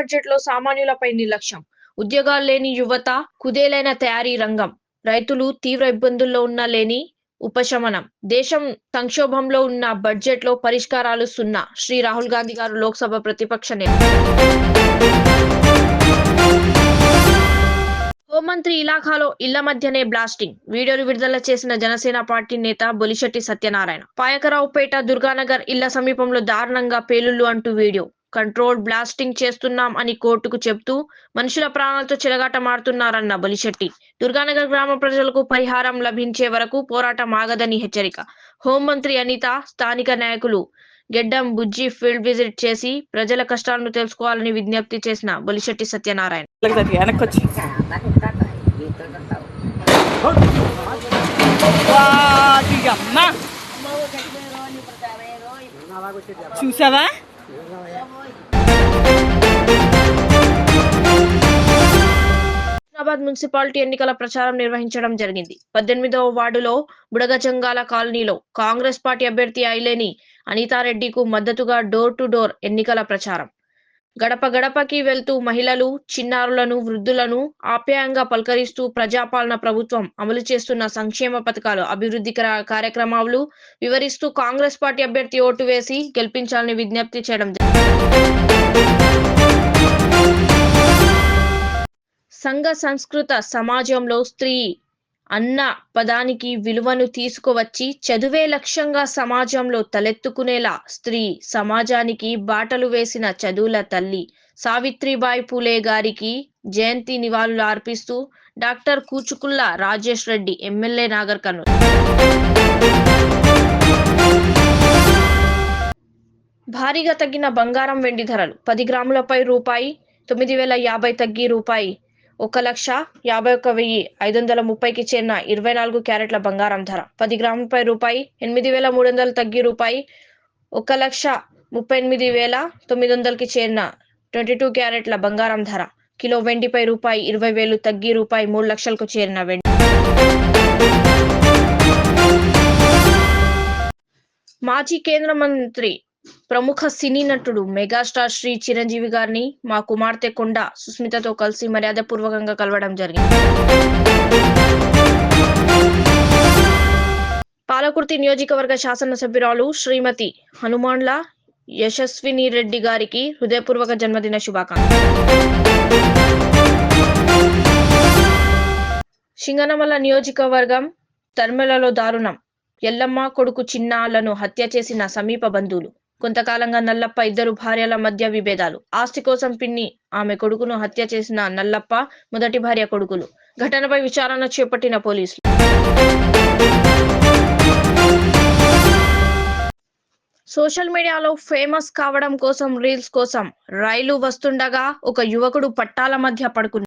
Budget లో సామాన్యులపై నిర్లక్ష్యం, ఉద్యోగాలు లేని యువత కుదేలైన తయారీ రంగం, రైతులు తీవ్ర ఇబ్బందుల్లో ఉన్న లేని ఉపశమనం, దేశం సంక్షోభంలో ఉన్న బడ్జెట్ లో పరిష్కారాలు సున్నా. శ్రీ రాహుల్ గాంధీ గారు లోక్సభ ప్రతిపక్ష నేత. హోంమంత్రి ఇలాఖాలో ఇళ్ల మధ్యనే బ్లాస్టింగ్, వీడియోలు విడుదల చేసిన జనసేన పార్టీ నేత బొలిశెట్టి సత్యనారాయణ. పాయకరావుపేట దుర్గానగర్ ఇళ్ల సమీపంలో దారుణంగా పేలుళ్లు అంటూ వీడియో. కంట్రోల్ బ్లాస్టింగ్ చేస్తున్నాం అని కోర్టుకు చెబుతూ మనుషుల ప్రాణాలతో చెలగాటమాడుతున్నారన్న బొలిశెట్టి. దుర్గానగర్ గ్రామ ప్రజలకు పరిహారం లభించే వరకు పోరాటం ఆగదని హెచ్చరిక. హోంమంత్రి అనిత, స్థానిక నాయకులు గెడ్డం బుజ్జి ఫీల్డ్ విజిట్ చేసి ప్రజల కష్టాలను తెలుసుకోవాలని విజ్ఞప్తి చేసిన బొలిశెట్టి సత్యనారాయణ. చూసావా హైదరాబాద్ మున్సిపాలిటీ ఎన్నికల ప్రచారం నిర్వహించడం జరిగింది. 18వ వార్డులో బుడగజంగాల కాలనీలో కాంగ్రెస్ పార్టీ అభ్యర్థి ఐలేని అనితారెడ్డికు మద్దతుగా డోర్ టు డోర్ ఎన్నికల ప్రచారం. గడప గడపకి వెళ్తూ మహిళలు, చిన్నారులను, వృద్ధులను ఆప్యాయంగా పలకరిస్తూ ప్రజాపాలన ప్రభుత్వం అమలు చేస్తున్న సంక్షేమ పథకాలు, అభివృద్ధి కార్యక్రమాలు వివరిస్తూ కాంగ్రెస్ పార్టీ అభ్యర్థి ఓటు వేసి గెలిపించాలని విజ్ఞప్తి చేయడం. సంఘ సంస్కృత సమాజంలో స్త్రీ అన్న పదానికి విలువను తీసుకువచ్చి చదువే లక్ష్యంగా సమాజంలో తలెత్తుకునేలా స్త్రీ సమాజానికి బాటలు వేసిన చదువుల తల్లి సావిత్రిబాయి పూలే గారికి జయంతి నివాళులు అర్పిస్తూ డాక్టర్ కూచుకుల్ల రాజేష్ రెడ్డి, ఎమ్మెల్యే నాగర్ కర్నూల్. భారీగా తగ్గిన బంగారం వెండి ధరలు. 10 గ్రాములపై రూపాయి 9,050 తగ్గి రూపాయి 1,51,530కి చేరిన 24 క్యారెట్ల బంగారం ధర. 10 గ్రాములపై రూపాయి 8,300 తగ్గి రూపాయి 1,38,900కి చేరిన 22 క్యారెట్ల బంగారం ధర. కిలో వెండిపై రూపాయి 20,000 తగ్గి రూపాయి 3 లక్షలకు చేరిన వెండి. మాజీ కేంద్ర మంత్రి, ప్రముఖ సినీ నటుడు మెగాస్టార్ శ్రీ చిరంజీవి గారిని మా కుమార్తె కొండ సుస్మితతో కలిసి మర్యాదపూర్వకంగా కలవడం జరిగింది. పాలకుర్తి నియోజకవర్గ శాసనసభ్యురాలు శ్రీమతి హనుమాన్ల యశస్విని రెడ్డి గారికి హృదయపూర్వక జన్మదిన శుభాకాంక్షలు. సింగనమల నియోజకవర్గం తర్మెలలో దారుణం. ఎల్లమ్మ కొడుకు చిన్నాలను హత్య చేసిన సమీప బంధువులు. కొంతకాలంగా నల్లప్ప ఇద్దరు భార్యల మధ్య విభేదాలు. ఆస్తి కోసం పిన్ని ఆమె కొడుకును హత్య చేసిన నల్లప్ప మొదటి భార్య కొడుకులు. ఘటనపై విచారణ చేపట్టిన పోలీసులు. సోషల్ మీడియాలో ఫేమస్ కావడం కోసం రీల్స్ కోసం రైలు వస్తుండగా ఒక యువకుడు పట్టాల మధ్య పడుకున్నాడు.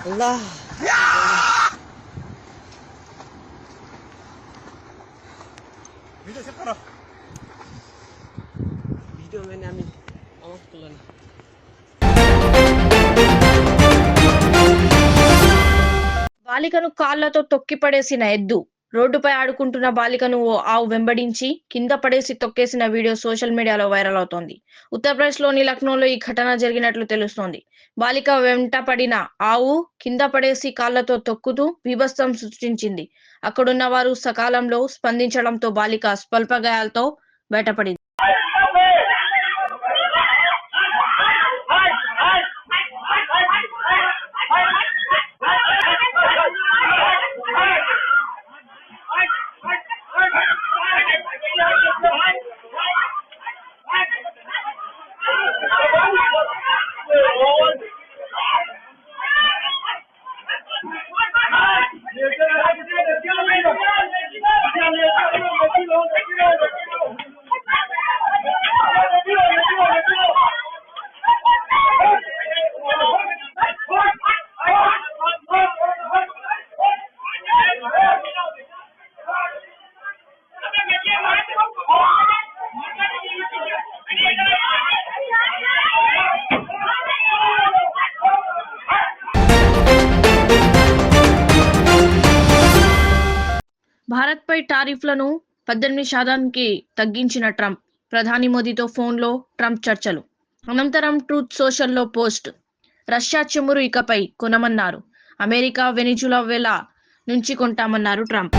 अल्लाह वीडियो चेक करो वीडियो मैंने अभी ऑफ कर लिया బాలికను కాళ్లతో తొక్కి పడేసిన ఎద్దు. రోడ్డుపై ఆడుకుంటున్న బాలికను ఓ ఆవు వెంబడించి కింద పడేసి తొక్కేసిన వీడియో సోషల్ మీడియాలో వైరల్ అవుతోంది. ఉత్తరప్రదేశ్లోని లక్నోలో ఈ ఘటన జరిగినట్లు తెలుస్తోంది. బాలిక వెంట పడిన ఆవు కింద పడేసి కాళ్లతో తొక్కుతూ బీభత్సం సృష్టించింది. అక్కడున్న వారు సకాలంలో స్పందించడంతో బాలిక స్వల్ప గాయాలతో బయటపడింది. భారత్పై టారిఫ్లను 18% తగ్గించిన ట్రంప్. ప్రధాని మోదీతో ఫోన్లో ట్రంప్ చర్చలు. అనంతరం ట్రూత్ సోషల్లో పోస్ట్. రష్యా చమురు ఇకపై కొనమన్నారు. అమెరికా వెనిజులా నుంచి కొంటామన్నారు ట్రంప్.